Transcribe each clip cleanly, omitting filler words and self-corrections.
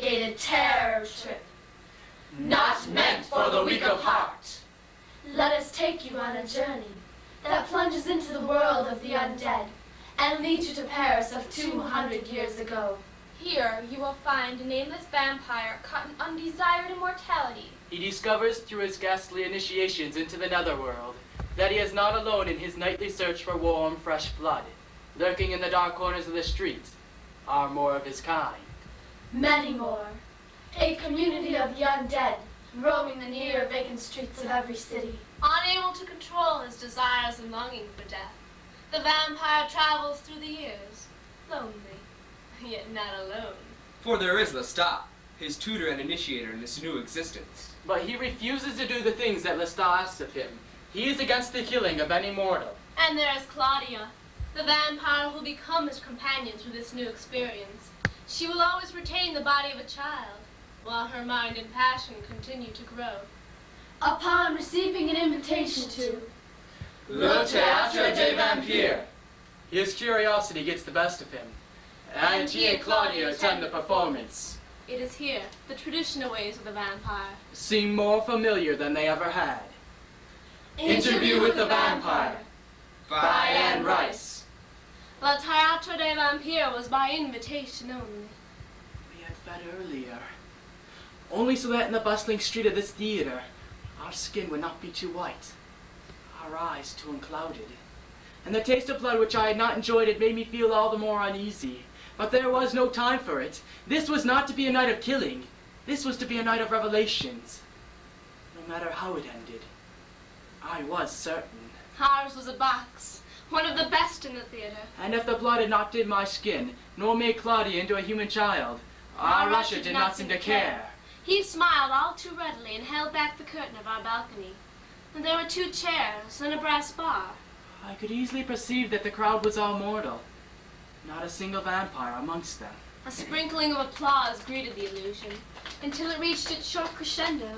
unmitigated terror trip. Not meant for the weak of heart. Let us take you on a journey that plunges into the world of the undead and leads you to Paris of 200 years ago. Here you will find a nameless vampire caught in undesired immortality. He discovers through his ghastly initiations into the netherworld that he is not alone in his nightly search for warm, fresh blood. Lurking in the dark corners of the streets are more of his kind. Many more. A community of the undead roaming the near vacant streets of every city. Unable to control his desires and longing for death, the vampire travels through the years, lonely, yet not alone. For there is Lestat, his tutor and initiator in this new existence. But he refuses to do the things that Lestat asks of him. He is against the killing of any mortal. And there is Claudia, the vampire who will become his companion through this new experience. She will always retain the body of a child, while her mind and passion continue to grow. Upon receiving an invitation to Le Théâtre des Vampires, His curiosity gets the best of him, and he and Claudia attend the performance. It is here the traditional ways of the vampire Seem more familiar than they ever had. Interview with the Vampire by Anne Rice. Le Théâtre des Vampires was by invitation only. We had fed earlier, only so that in the bustling street of this theater, our skin would not be too white, our eyes too unclouded. And the taste of blood which I had not enjoyed had made me feel all the more uneasy. But there was no time for it. This was not to be a night of killing. This was to be a night of revelations. No matter how it ended, I was certain. Ours was a box, one of the best in the theater. And if the blood had not dimmed my skin, nor made Claudia into a human child, our Russia did not seem to care. He smiled all too readily and held back the curtain of our balcony. And there were 2 chairs and a brass bar. I could easily perceive that the crowd was all mortal. Not a single vampire amongst them. A sprinkling of applause greeted the illusion, until it reached its short crescendo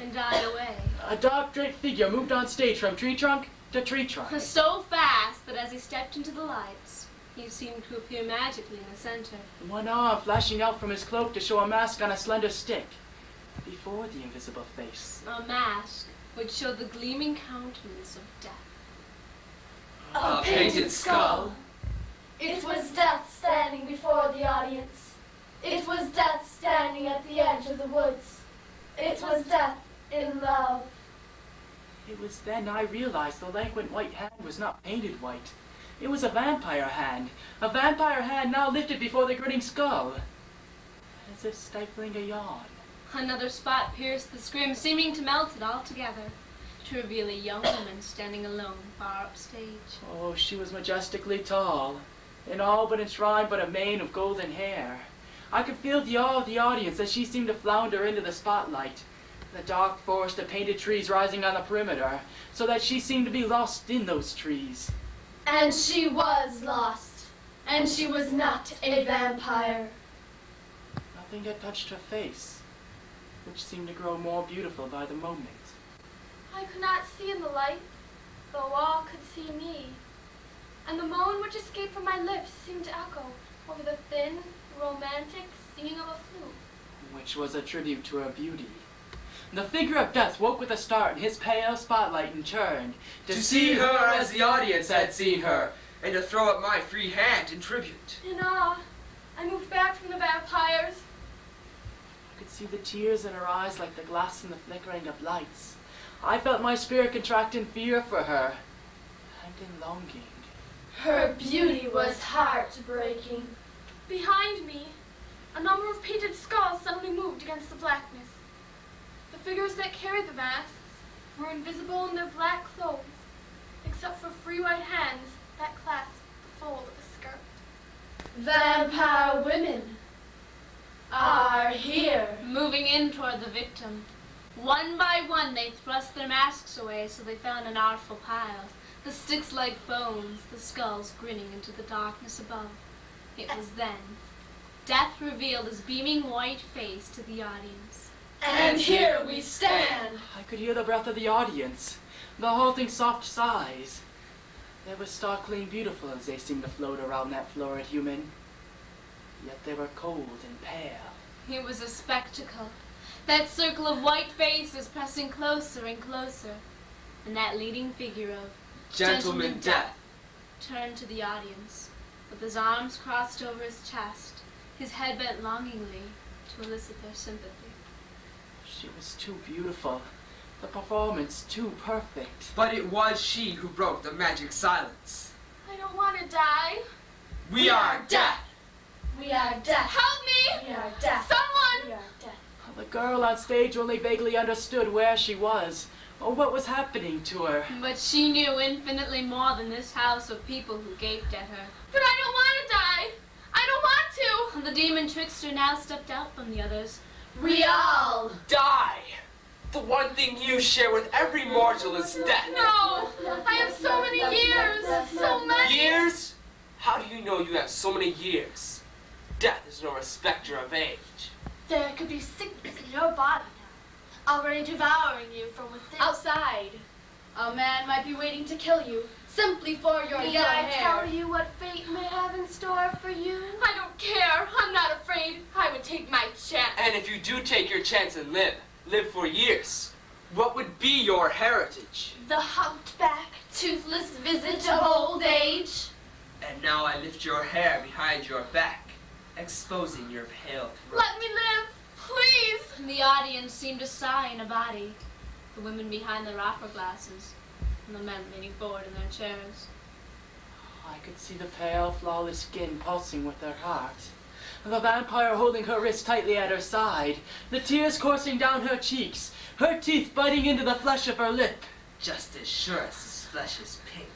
and died away. A dark-draped figure moved on stage from tree trunk to tree trunk. So fast that as he stepped into the lights, he seemed to appear magically in the center. One arm flashing out from his cloak to show a mask on a slender stick before the invisible face. A mask which showed the gleaming countenance of death. a painted skull. It was death standing before the audience. It was death standing at the edge of the woods. It was death in love. It was then I realized the languid white hand was not painted white. It was a vampire hand now lifted before the grinning skull, as if stifling a yawn. Another spot pierced the scrim, seeming to melt it altogether, to reveal a young woman standing alone far upstage. Oh, she was majestically tall, in all but enshrined but a mane of golden hair. I could feel the awe of the audience as she seemed to flounder into the spotlight, the dark forest of painted trees rising on the perimeter, so that she seemed to be lost in those trees. And she was lost, and she was not a vampire. Nothing had touched her face, which seemed to grow more beautiful by the moment. I could not see in the light, though all could see me. And the moan which escaped from my lips seemed to echo over the thin, romantic singing of a flute, Which was a tribute to her beauty. The figure of death woke with a start in his pale spotlight and turned To see her as the audience had seen her, and to throw up my free hand in tribute. In awe, I moved back from the vampires. I could see the tears in her eyes like the glass in the flickering of lights. I felt my spirit contract in fear for her, and in longing. Her beauty was heartbreaking. Behind me, a number of painted skulls suddenly moved against the blackness. The figures that carried the masks were invisible in their black clothes, except for free white hands that clasped the fold of a skirt. Vampire women are here. Moving in toward the victim. One by one they thrust their masks away so they found an artful pile, the sticks like bones, the skulls grinning into the darkness above. It was then death revealed his beaming white face to the audience. And here we stand. I could hear the breath of the audience, the halting soft sighs. They were starkly beautiful as they seemed to float around that florid human. Yet they were cold and pale. It was a spectacle. That circle of white faces pressing closer and closer, and that leading figure of Gentleman Death turned to the audience, with his arms crossed over his chest, his head bent longingly to elicit their sympathy. She was too beautiful. The performance too perfect. But it was she who broke the magic silence. I don't want to die. We are Death! We are death. Help me! We are death. Someone! We are death. The girl on stage only vaguely understood where she was, or what was happening to her. But she knew infinitely more than this house of people who gaped at her. But I don't want to die. I don't want to. The demon trickster now stepped out from the others. We all Die! The one thing you share with every mortal is death. No. I have so many years. So many. Years? How do you know you have so many years? Death is no respecter of age. There could be sickness in your body now, already devouring you from within. Outside, a man might be waiting to kill you, simply for your Need yellow I hair. tell you what fate may have in store for you? I don't care. I'm not afraid. I would take my chance. And if you do take your chance and live for years, what would be your heritage? The humped back, toothless visage of old age. And now I lift your hair behind your back, exposing your pale throat. Let me live, please. The audience seemed to sigh in a body, the women behind their opera glasses, and the men leaning forward in their chairs. I could see the pale, flawless skin pulsing with her heart. The vampire holding her wrist tightly at her side, the tears coursing down her cheeks, her teeth biting into the flesh of her lip. Just as sure as this flesh is pink.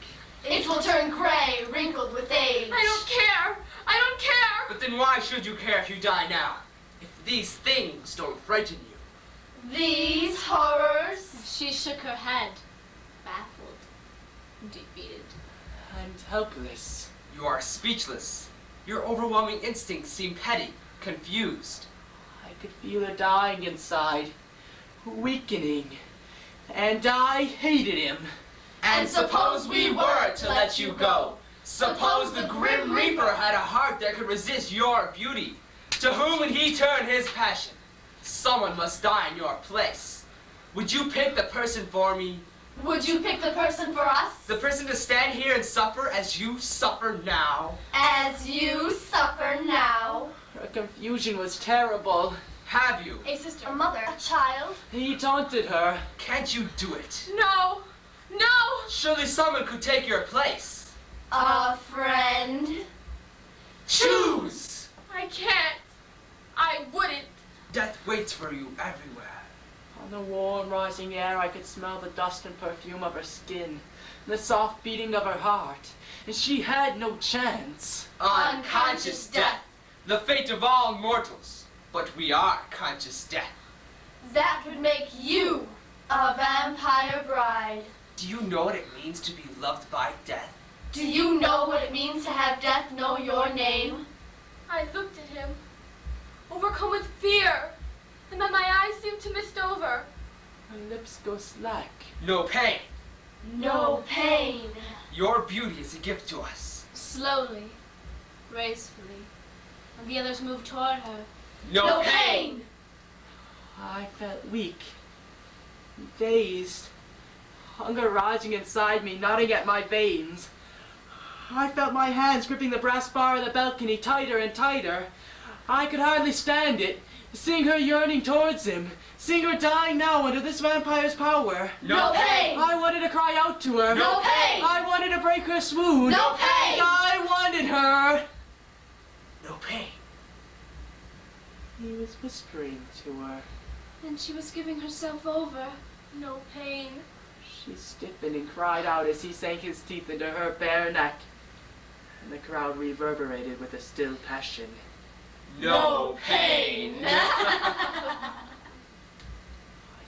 It will turn gray, wrinkled with age. I don't care. I don't care. But then why should you care if you die now? If these things don't frighten you. These horrors. She shook her head, baffled, defeated. And helpless. You are speechless. Your overwhelming instincts seem petty, confused. I could feel her dying inside, weakening. And I hated him. And suppose we were to let you go. Suppose the Grim Reaper had a heart that could resist your beauty. To whom would he turn his passion? Someone must die in your place. Would you pick the person for me? Would you pick the person for us? The person to stand here and suffer as you suffer now? As you suffer now. Her confusion was terrible. Have you? A sister, a mother, a child. He taunted her. Can't you do it? No. No. Surely someone could take your place. A friend. Choose! I can't. I wouldn't. Death waits for you everywhere. On the warm, rising air, I could smell the dust and perfume of her skin, the soft beating of her heart, and she had no chance. Unconscious death, the fate of all mortals. But we are conscious death. That would make you a vampire bride. Do you know what it means to be loved by death? Do you know what it means to have death know your name? I looked at him, overcome with fear, and then my eyes seemed to mist over. Her lips go slack. No pain. No pain. Your beauty is a gift to us. Slowly, gracefully, and the others moved toward her. No pain. I felt weak, dazed, hunger rising inside me, gnawing at my veins. I felt my hands gripping the brass bar of the balcony tighter and tighter. I could hardly stand it, seeing her yearning towards him, seeing her dying now under this vampire's power. No pain. I wanted to cry out to her. No pain. I wanted to break her swoon. No pain. I wanted her. No pain. He was whispering to her. And she was giving herself over. No pain. She stiffened and cried out as he sank his teeth into her bare neck. And the crowd reverberated with a still passion. No pain. I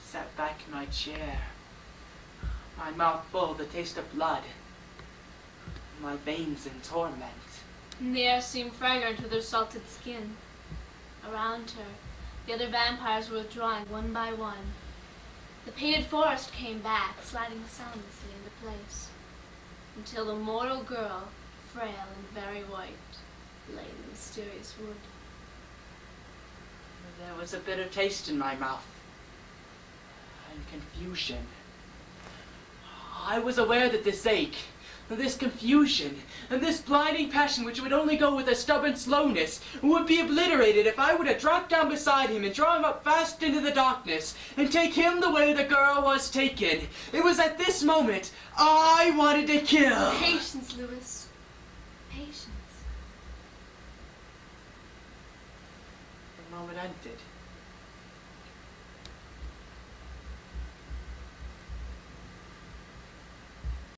sat back in my chair, my mouth full of the taste of blood, my veins in torment. And the air seemed fragrant with her salted skin. Around her, the other vampires were withdrawing one by one. The painted forest came back, sliding soundlessly into place, until the mortal girl, frail and very white, lay in the mysterious wood. There was a bitter taste in my mouth. And confusion. I was aware that this ache, this confusion, and this blinding passion which would only go with a stubborn slowness would be obliterated if I would have dropped down beside him and draw him up fast into the darkness and take him the way the girl was taken. It was at this moment I wanted to kill. Patience, Lewis. Patience. The moment ended.